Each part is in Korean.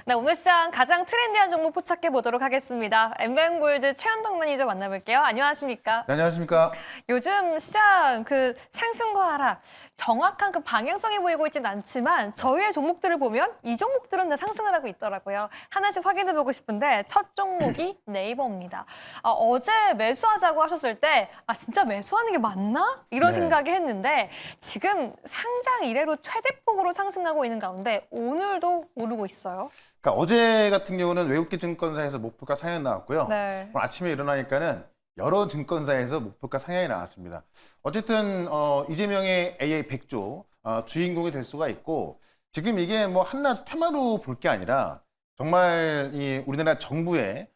네, 오늘 시장 가장 트렌디한 종목 포착해 보도록 하겠습니다. 엠뱅골드 최현동 매니저 만나볼게요. 안녕하십니까? 네, 안녕하십니까? 요즘 시장 상승과 하락 정확한 방향성이 보이고 있지는 않지만 저희의 종목들을 보면 이 종목들은 다 상승을 하고 있더라고요. 하나씩 확인해 보고 싶은데 첫 종목이 네이버입니다. 어제 매수하자고 하셨을 때 진짜 매수하는 게 맞나? 이런 네. 생각이 했는데 지금 상장 이래로 최대폭으로 상승하고 있는 가운데 오늘도 오르고 있어요. 그러니까 어제 같은 경우는 외국계 증권사에서 목표가 상향 나왔고요. 네. 오늘 아침에 일어나니까는 여러 증권사에서 목표가 상향이 나왔습니다. 어쨌든 이재명의 AA 100조 주인공이 될 수가 있고 지금 이게 뭐 한낱 테마로 볼 게 아니라 정말 이 우리나라 정부의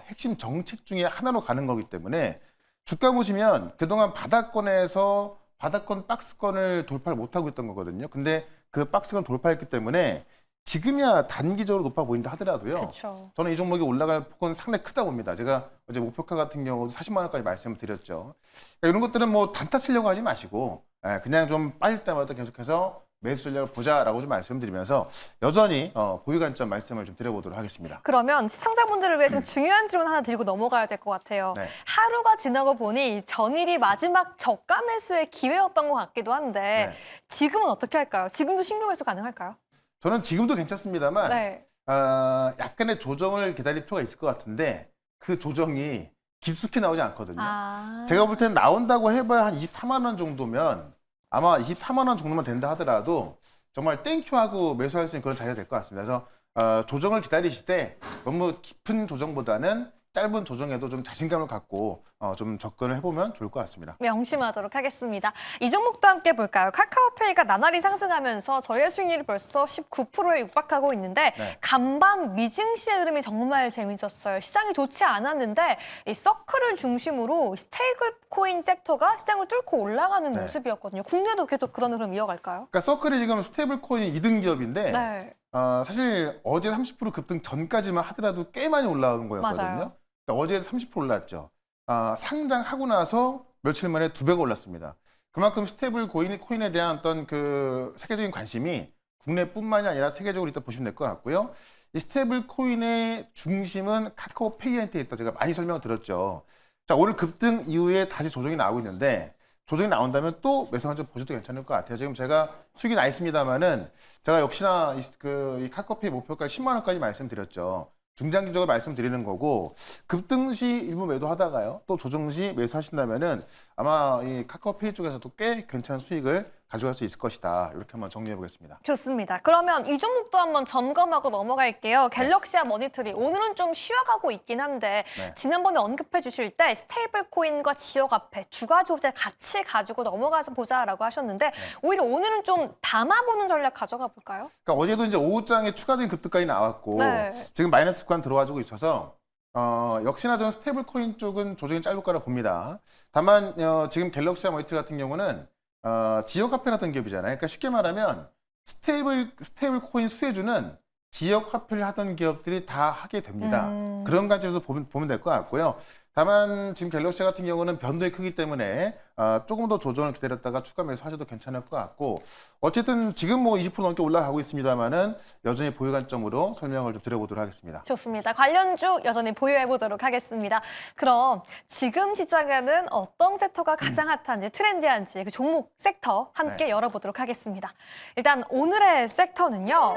핵심 정책 중에 하나로 가는 거기 때문에 주가 보시면 그동안 바닥권에서 바닥권 박스권을 돌파를 못하고 있던 거거든요. 근데 그 박스권 돌파했기 때문에 지금이야 단기적으로 높아 보인다 하더라도요. 그렇죠. 저는 이 종목이 올라갈 폭은 상당히 크다 봅니다. 제가 어제 목표가 같은 경우도 40만 원까지 말씀을 드렸죠. 그러니까 이런 것들은 뭐 단타 치려고 하지 마시고 그냥 좀 빠질 때마다 계속해서 매수 전략을 보자라고 좀 말씀드리면서 여전히 보유 관점 말씀을 좀 드려보도록 하겠습니다. 그러면 시청자분들을 위해 좀 중요한 질문 하나 드리고 넘어가야 될 것 같아요. 네. 하루가 지나고 보니 전일이 마지막 저가 매수의 기회였던 것 같기도 한데 네. 지금은 어떻게 할까요? 지금도 신규 매수 가능할까요? 저는 지금도 괜찮습니다만 네. 약간의 조정을 기다릴 필요가 있을 것 같은데 그 조정이 깊숙이 나오지 않거든요. 제가 볼 때는 나온다고 해봐야 한 24만 원 정도면 아마 24만 원 정도만 된다 하더라도 정말 땡큐하고 매수할 수 있는 그런 자리가 될 것 같습니다. 그래서 조정을 기다리실 때 너무 깊은 조정보다는 짧은 조정에도 좀 자신감을 갖고 좀 접근을 해보면 좋을 것 같습니다. 명심하도록 하겠습니다. 이 종목도 함께 볼까요? 카카오페이가 나날이 상승하면서 저희의 수익률이 벌써 19%에 육박하고 있는데 네. 간밤 미증시의 흐름이 정말 재밌었어요. 시장이 좋지 않았는데 이 서클을 중심으로 스테이블 코인 섹터가 시장을 뚫고 올라가는 네. 모습이었거든요. 국내도 계속 그런 흐름 이어갈까요? 그러니까 서클이 지금 스테이블 코인 2등 기업인데 네. 사실 어제 30% 급등 전까지만 하더라도 꽤 많이 올라온 거였거든요. 맞아요. 그러니까 어제 30% 올랐죠. 상장하고 나서 며칠 만에 2배가 올랐습니다. 그만큼 스테이블 코인에 대한 어떤 그 세계적인 관심이 국내뿐만이 아니라 세계적으로 있다 보시면 될 것 같고요. 이 스테이블 코인의 중심은 카카오페이한테 있다. 제가 많이 설명을 드렸죠. 자, 오늘 급등 이후에 다시 조정이 나오고 있는데 조정이 나온다면 또 매수 한점 보셔도 괜찮을 것 같아요. 지금 제가 수익이 나 있습니다만은 제가 역시나 이 카카오페이 목표까지 10만 원까지 말씀드렸죠. 중장기적으로 말씀드리는 거고 급등 시 일부 매도하다가요. 또 조정 시 매수하신다면은 아마 이 카카오페이 쪽에서도 꽤 괜찮은 수익을 가져갈 수 있을 것이다. 이렇게 한번 정리해 보겠습니다. 좋습니다. 그러면 이 종목도 한번 점검하고 넘어갈게요. 갤럭시아 머니터리 오늘은 좀 쉬어가고 있긴 한데 네. 지난번에 언급해 주실 때 스테이블 코인과 지역 화폐 두 가지 호재 같이 가지고 넘어가서 보자라고 하셨는데 오히려 오늘은 좀 담아보는 전략 가져가 볼까요? 그러니까 어제도 이제 오후장에 추가적인 급등까지 나왔고 네. 지금 마이너스 구간 들어와주고 있어서 역시나 저는 스테이블 코인 쪽은 조정이 짧을 거라 봅니다. 다만 지금 갤럭시아 머니터리 같은 경우는 지역 화폐라던 기업이잖아요. 그러니까 쉽게 말하면 스테이블 코인 수혜주는 지역 화폐를 하던 기업들이 다 하게 됩니다. 그런 관점에서 보면 될 것 같고요. 다만 지금 갤럭시 같은 경우는 변동이 크기 때문에 조금 더 조정을 기다렸다가 추가 매수하셔도 괜찮을 것 같고 어쨌든 지금 뭐 20% 넘게 올라가고 있습니다만은 여전히 보유 관점으로 설명을 좀 드려보도록 하겠습니다. 좋습니다. 관련주 여전히 보유해 보도록 하겠습니다. 그럼 지금 시장에는 어떤 섹터가 가장 핫한지 트렌디한지 그 종목 섹터 함께 네. 열어보도록 하겠습니다. 일단 오늘의 섹터는요.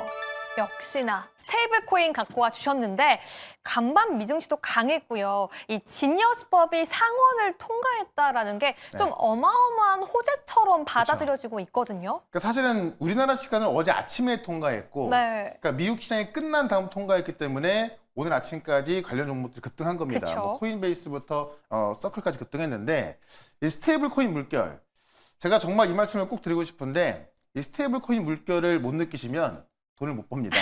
역시나 스테이블 코인 갖고 와 주셨는데 간밤 미증시도 강했고요. 이 지니어스법이 상원을 통과했다라는 게 좀 네. 어마어마한 호재처럼 받아들여지고 있거든요. 그러니까 사실은 우리나라 시간을 어제 아침에 통과했고 네. 그러니까 미국 시장이 끝난 다음 통과했기 때문에 오늘 아침까지 관련 종목들이 급등한 겁니다. 그쵸. 뭐 코인베이스부터 서클까지 급등했는데 이 스테이블 코인 물결 제가 정말 이 말씀을 꼭 드리고 싶은데 이 스테이블 코인 물결을 못 느끼시면 돈을 못 법니다.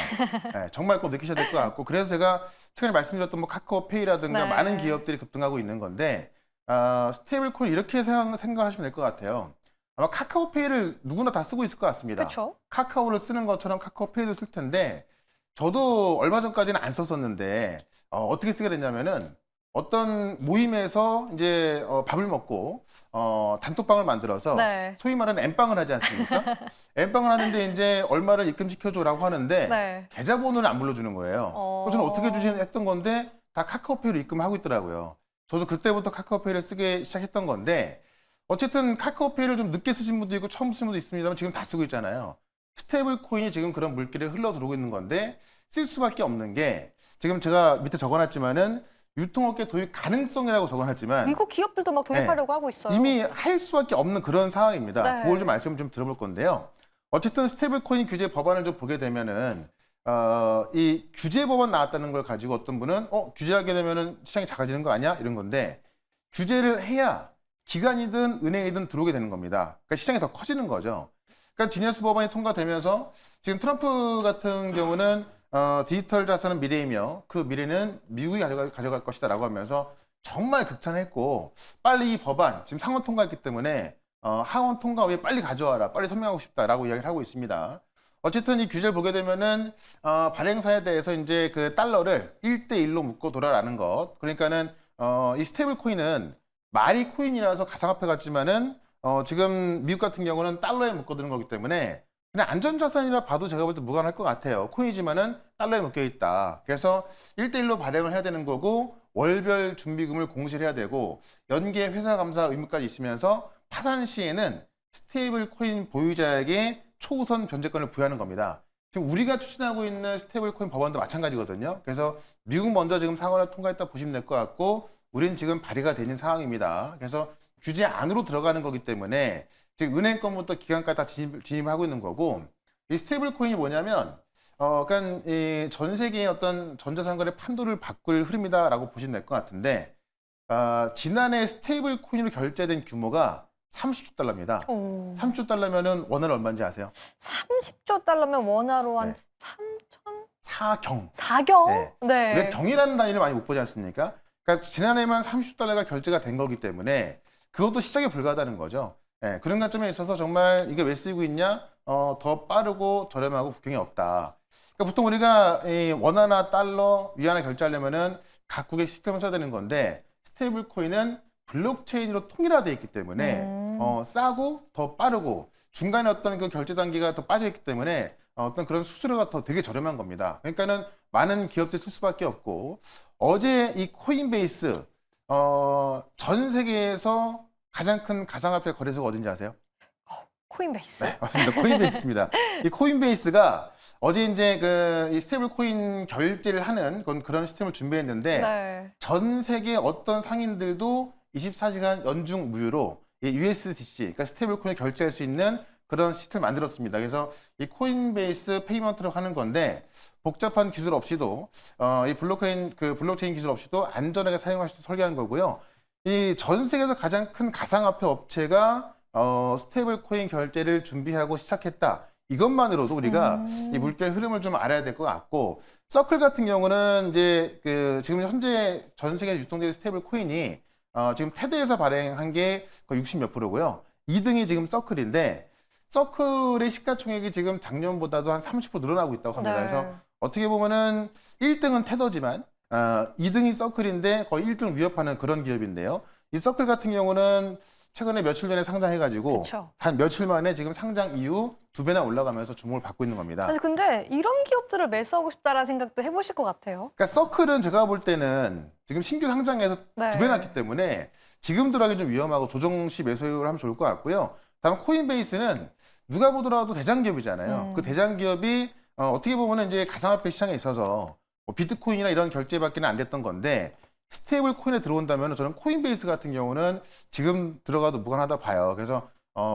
네, 정말 꼭 느끼셔야 될 것 같고 그래서 제가 최근에 말씀드렸던 뭐 카카오페이라든가 네. 많은 기업들이 급등하고 있는 건데 스테이블 코인 이렇게 생각하시면 될 것 같아요. 아마 카카오페이를 누구나 다 쓰고 있을 것 같습니다. 그렇죠. 카카오를 쓰는 것처럼 카카오페이도 쓸 텐데 저도 얼마 전까지는 안 썼었는데 어떻게 쓰게 됐냐면은 어떤 모임에서 이제 밥을 먹고 단톡방을 만들어서 네. 소위 말하는 엠빵을 하지 않습니까? 엠빵을 하는데 이제 얼마를 입금시켜줘라고 하는데 네. 계좌번호를 안 불러주는 거예요. 저는 어떻게 주시는 했던 건데 다 카카오페이로 입금하고 있더라고요. 저도 그때부터 카카오페이를 쓰기 시작했던 건데 어쨌든 카카오페이를 좀 늦게 쓰신 분도 있고 처음 쓰신 분도 있습니다만 지금 다 쓰고 있잖아요. 스테이블 코인이 지금 그런 물길에 흘러 들어오고 있는 건데 쓸 수밖에 없는 게 지금 제가 밑에 적어놨지만은 유통업계 도입 가능성이라고 적어놨지만 미국 기업들도 막 도입하려고 하고 있어요. 이미 할 수밖에 없는 그런 상황입니다. 네. 그걸 좀 말씀 좀 들어볼 건데요. 어쨌든 스테이블 코인 규제 법안을 좀 보게 되면은 이 규제 법안 나왔다는 걸 가지고 어떤 분은 규제하게 되면은 시장이 작아지는 거 아니야? 이런 건데 규제를 해야 기관이든 은행이든 들어오게 되는 겁니다. 그러니까 시장이 더 커지는 거죠. 그러니까 지니어스 법안이 통과되면서 지금 트럼프 같은 경우는 디지털 자산은 미래이며 그 미래는 미국이 가져갈 것이다라고 하면서 정말 극찬했고 빨리 이 법안 지금 상원 통과했기 때문에 하원 통과 후에 빨리 가져와라, 빨리 서명하고 싶다라고 이야기를 하고 있습니다. 어쨌든 이 규제를 보게 되면은 발행사에 대해서 이제 그 달러를 1대1로 묶어둬라라는 것. 그러니까는 이 스테이블 코인은 말이 코인이라서 가상화폐 같지만은 지금 미국 같은 경우는 달러에 묶어두는 거기 때문에 그냥 안전자산이라 봐도 제가 볼 때 무관할 것 같아요. 코인이지만은 달러에 묶여 있다. 그래서 1대1로 발행을 해야 되는 거고 월별 준비금을 공시를 해야 되고 연계 회사 감사 의무까지 있으면서 파산 시에는 스테이블 코인 보유자에게 초우선 변제권을 부여하는 겁니다. 지금 우리가 추진하고 있는 스테이블 코인 법안도 마찬가지거든요. 그래서 미국 먼저 지금 상원을 통과했다 보시면 될 것 같고 우리는 지금 발의가 되는 상황입니다. 그래서 규제 안으로 들어가는 거기 때문에 지금 은행권부터 기관까지 다 진입하고 있는 거고 이 스테이블 코인이 뭐냐면 그러니까 전 세계의 어떤 전자상거래 판도를 바꿀 흐름이다라고 보시면 될 것 같은데 지난해 스테이블 코인으로 결제된 규모가 30조 달러입니다. 30조 달러면은 원화는 얼마인지 아세요? 30조 달러면 원화로 한 네. 3천? 4경. 4경? 네. 네. 우리가 경이라는 단위를 많이 못 보지 않습니까? 그러니까 지난해만 30조 달러가 결제가 된 거기 때문에 그것도 시작에 불과하다는 거죠. 네, 그런 관점에 있어서 정말 이게 왜 쓰이고 있냐? 더 빠르고 저렴하고 국경이 없다. 그러니까 보통 우리가 이 원화나 달러, 위안화 결제하려면은 각국의 시스템을 써야 되는 건데 스테이블 코인은 블록체인으로 통일화되어 있기 때문에 싸고 더 빠르고 중간에 어떤 그 결제 단계가 더 빠져 있기 때문에 어떤 그런 수수료가 더 되게 저렴한 겁니다. 그러니까는 많은 기업들이 쓸 수밖에 없고 어제 이 코인베이스 전 세계에서 가장 큰 가상화폐 거래소가 어딘지 아세요? 코인베이스. 네, 맞습니다. 코인베이스입니다. 이 코인베이스가 어제 이제 이 스테이블 코인 결제를 하는 그런 시스템을 준비했는데 네. 전 세계 어떤 상인들도 24시간 연중 무휴로 이 USDC, 그러니까 스테이블 코인을 결제할 수 있는 그런 시스템을 만들었습니다. 그래서 이 코인베이스 페이먼트로 하는 건데 복잡한 기술 없이도 이 블록체인 기술 없이도 안전하게 사용할 수 있도록 설계한 거고요. 이 전 세계에서 가장 큰 가상화폐 업체가 스테이블 코인 결제를 준비하고 시작했다. 이것만으로도 우리가 이 물결 흐름을 좀 알아야 될 것 같고 서클 같은 경우는 이제 지금 현재 전 세계에 유통되는 스테이블 코인이 지금 테드에서 발행한 게 거의 60몇 프로고요. 2등이 지금 서클인데 서클의 시가총액이 지금 작년보다도 한 30% 늘어나고 있다고 합니다. 네. 그래서 어떻게 보면은 1등은 테더지만 2등이 서클인데 거의 1등을 위협하는 그런 기업인데요. 이 서클 같은 경우는 최근에 며칠 전에 상장해가지고 그쵸. 한 며칠 만에 지금 상장 이후 2배나 올라가면서 주목을 받고 있는 겁니다. 아니, 근데 이런 기업들을 매수하고 싶다라는 생각도 해보실 것 같아요. 그러니까 서클은 제가 볼 때는 지금 신규 상장해서 네. 2배 났기 때문에 지금 들어가기 좀 위험하고 조정 시 매수를 하면 좋을 것 같고요. 다음 코인베이스는 누가 보더라도 대장기업이잖아요. 그 대장기업이 어떻게 보면 이제 가상화폐 시장에 있어서 뭐 비트코인이나 이런 결제밖에는 안 됐던 건데 스테이블 코인에 들어온다면 저는 코인베이스 같은 경우는 지금 들어가도 무관하다 봐요. 그래서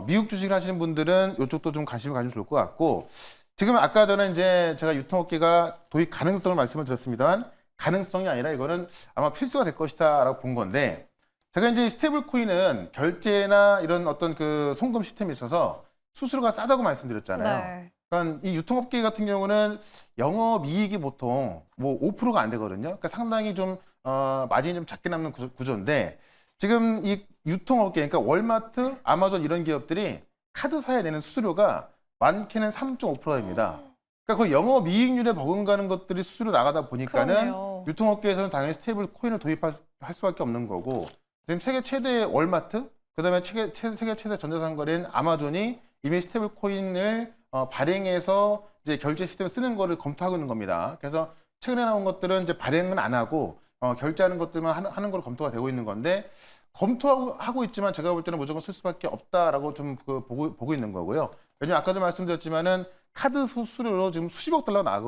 미국 주식을 하시는 분들은 이쪽도 좀 관심을 가지면 좋을 것 같고 지금 아까 전에 이제 제가 유통업계가 도입 가능성을 말씀을 드렸습니다만 가능성이 아니라 이거는 아마 필수가 될 것이다라고 본 건데 제가 이제 스테이블 코인은 결제나 이런 어떤 그 송금 시스템에 있어서 수수료가 싸다고 말씀드렸잖아요. 네. 그러니까 이 유통업계 같은 경우는 영업이익이 보통 뭐 5%가 안 되거든요. 그러니까 상당히 좀 마진이 좀 작게 남는 구조인데 지금 이 유통업계, 그러니까 월마트, 아마존 이런 기업들이 카드사에 내는 수수료가 많게는 3.5%입니다. 그러니까 그 영업이익률에 버금가는 것들이 수수료 나가다 보니까는 그러네요. 유통업계에서는 당연히 스테이블 코인을 도입할 수밖에 없는 거고 지금 세계 최대 월마트, 그다음에 세계 최대 전자상거래인 아마존이 이미 스테이블 코인을 발행해서 이제 결제 시스템을 쓰는 거를 검토하고 있는 겁니다. 그래서 최근에 나온 것들은 이제 발행은 안 하고 결제하는 것들만 하는 걸로 검토가 되고 있는 건데 검토하고 있지만 제가 볼 때는 무조건 쓸 수밖에 없다라고 좀 보고 있는 거고요. 왜냐면 아까도 말씀드렸지만은 카드 수수료로 지금 수십억 달러가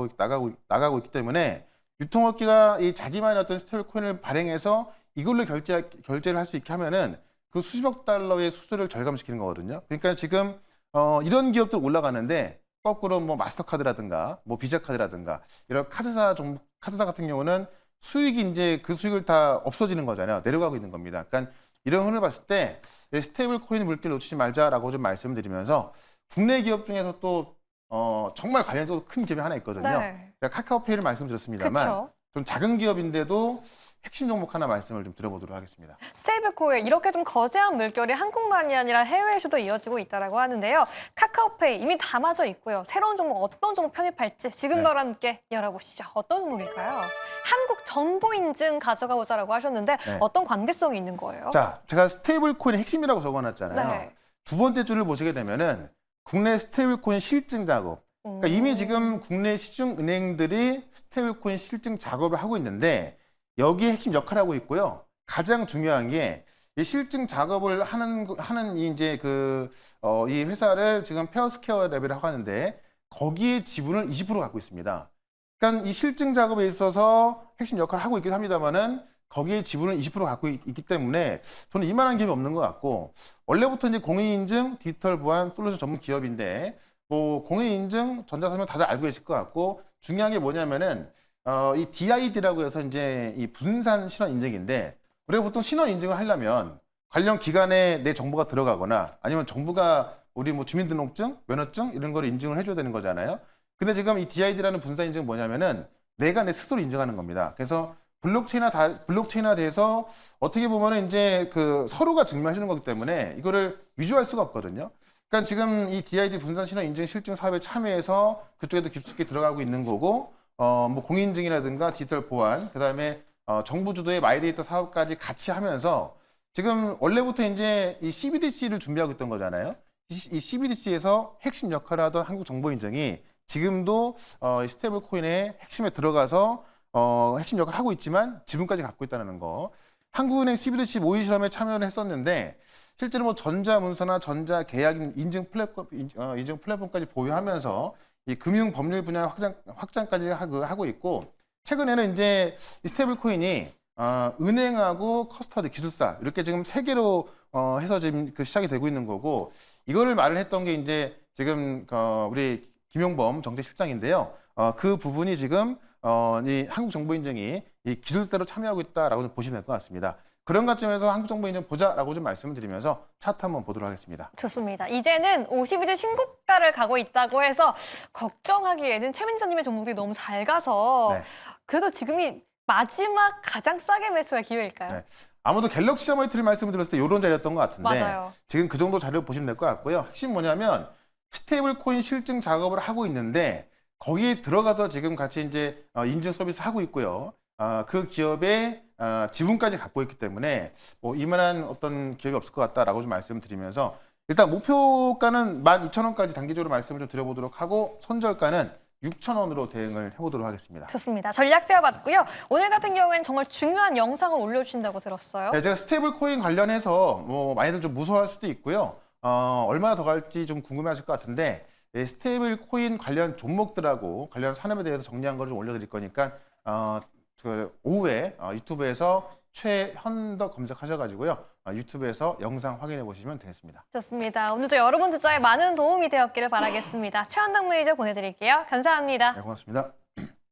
나가고 있기 때문에 유통업계가 이 자기만의 어떤 스테이블 코인을 발행해서 이걸로 결제를 할 수 있게 하면은 그 수십억 달러의 수수료를 절감시키는 거거든요. 그러니까 지금 이런 기업들 올라가는데 거꾸로 뭐 마스터카드라든가 뭐 비자카드라든가 이런 카드사 같은 경우는 수익이 이제 그 수익을 다 없어지는 거잖아요. 내려가고 있는 겁니다. 그러니까 이런 흐름을 봤을 때 스테이블 코인 물길 놓치지 말자라고 좀 말씀드리면서 국내 기업 중에서 또 정말 관련적으로 큰 기업이 하나 있거든요. 네. 제가 카카오페이를 말씀드렸습니다만 그렇죠. 좀 작은 기업인데도 핵심 종목 하나 말씀을 좀 드려보도록 하겠습니다. 스테이블 코인 이렇게 좀 거대한 물결이 한국만이 아니라 해외에서도 이어지고 있다라고 하는데요. 카카오페이 이미 담아져 있고요. 새로운 종목 어떤 종목 편입할지 지금 네. 바로 함께 열어보시죠. 어떤 종목일까요? 한국 정보 인증 가져가 보자라고 하셨는데 네. 어떤 관계성이 있는 거예요? 자, 제가 스테이블 코인의 핵심이라고 적어놨잖아요. 네. 두 번째 줄을 보시게 되면은 국내 스테이블 코인 실증 작업. 그러니까 이미 지금 국내 시중 은행들이 스테이블 코인 실증 작업을 하고 있는데 여기에 핵심 역할을 하고 있고요. 가장 중요한 게 이 실증 작업을 하는 이제 이 회사를 지금 페어스퀘어 랩이라고 하는데 거기에 지분을 20% 갖고 있습니다. 그러니까 이 실증 작업에 있어서 핵심 역할을 하고 있긴 합니다만은 거기에 지분을 20% 갖고 있기 때문에 저는 이만한 기업이 없는 것 같고 원래부터 이제 공인인증 디지털 보안 솔루션 전문 기업인데 뭐 공인인증 전자서명 다들 알고 계실 것 같고 중요한 게 뭐냐면은 이 DID라고 해서 이제 이 분산 신원 인증인데 우리가 보통 신원 인증을 하려면 관련 기관에 내 정보가 들어가거나 아니면 정부가 우리 뭐 주민등록증, 면허증 이런 거를 인증을 해줘야 되는 거잖아요. 근데 지금 이 DID라는 분산 인증은 뭐냐면은 내가 내 스스로 인증하는 겁니다. 그래서 블록체인화돼서 어떻게 보면은 이제 그 서로가 증명해 주는 거기 때문에 이거를 위조할 수가 없거든요. 그러니까 지금 이 DID 분산 신원 인증 실증 사업에 참여해서 그쪽에도 깊숙이 들어가고 있는 거고 뭐 공인증이라든가 디지털 보안, 그다음에 정부 주도의 마이데이터 사업까지 같이 하면서 지금 원래부터 이제 이 CBDC를 준비하고 있던 거잖아요. 이 CBDC에서 핵심 역할을 하던 한국정보인증이 지금도 이 스테이블 코인의 핵심에 들어가서 핵심 역할을 하고 있지만 지분까지 갖고 있다는 거. 한국은행 CBDC 모의 실험에 참여를 했었는데 실제로 뭐 전자문서나 전자계약 인증 플랫폼까지 보유하면서 이 금융 법률 분야 확장까지 하고 있고 최근에는 이제 이 스테이블 코인이 은행하고 커스터디 기술사 이렇게 지금 세 개로 해서 지금 시작이 되고 있는 거고 이거를 말을 했던 게 이제 지금 우리 김용범 정책실장인데요. 그 부분이 지금 이 한국정보인증이 이 기술사로 참여하고 있다라고 좀 보시면 될 것 같습니다. 그런 관점에서 한국정보인증 보자라고 좀 말씀을 드리면서 차트 한번 보도록 하겠습니다. 좋습니다. 이제는 52주 신고가를 가고 있다고 해서 걱정하기에는 최민서님의 종목이 너무 잘 가서 네. 그래도 지금이 마지막 가장 싸게 매수할 기회일까요? 네. 아무도 갤럭시 머니터리 말씀을 드렸을 때 이런 자리였던 것 같은데 맞아요. 지금 그 정도 자료를 보시면 될 것 같고요. 핵심 뭐냐면 스테이블 코인 실증 작업을 하고 있는데 거기에 들어가서 지금 같이 이제 인증 서비스 하고 있고요. 그 기업의 지분까지 갖고 있기 때문에 뭐 이만한 어떤 기업이 없을 것 같다라고 좀 말씀을 드리면서 일단 목표가는 12,000원까지 단기적으로 말씀을 좀 드려보도록 하고 손절가는 6,000원으로 대응을 해보도록 하겠습니다. 좋습니다. 전략 세워봤고요. 오늘 같은 경우에는 정말 중요한 영상을 올려주신다고 들었어요. 네, 제가 스테이블 코인 관련해서 뭐 많이들 좀 무서워할 수도 있고요. 얼마나 더 갈지 좀 궁금해하실 것 같은데 스테이블 코인 관련 종목들하고 관련 산업에 대해서 정리한 걸 좀 올려드릴 거니까 오후에 유튜브에서 최현덕 검색하셔가지고요. 유튜브에서 영상 확인해 보시면 되겠습니다. 좋습니다. 오늘도 여러분 투자에 많은 도움이 되었기를 바라겠습니다. 최현덕 매니저 보내드릴게요. 감사합니다. 네, 고맙습니다.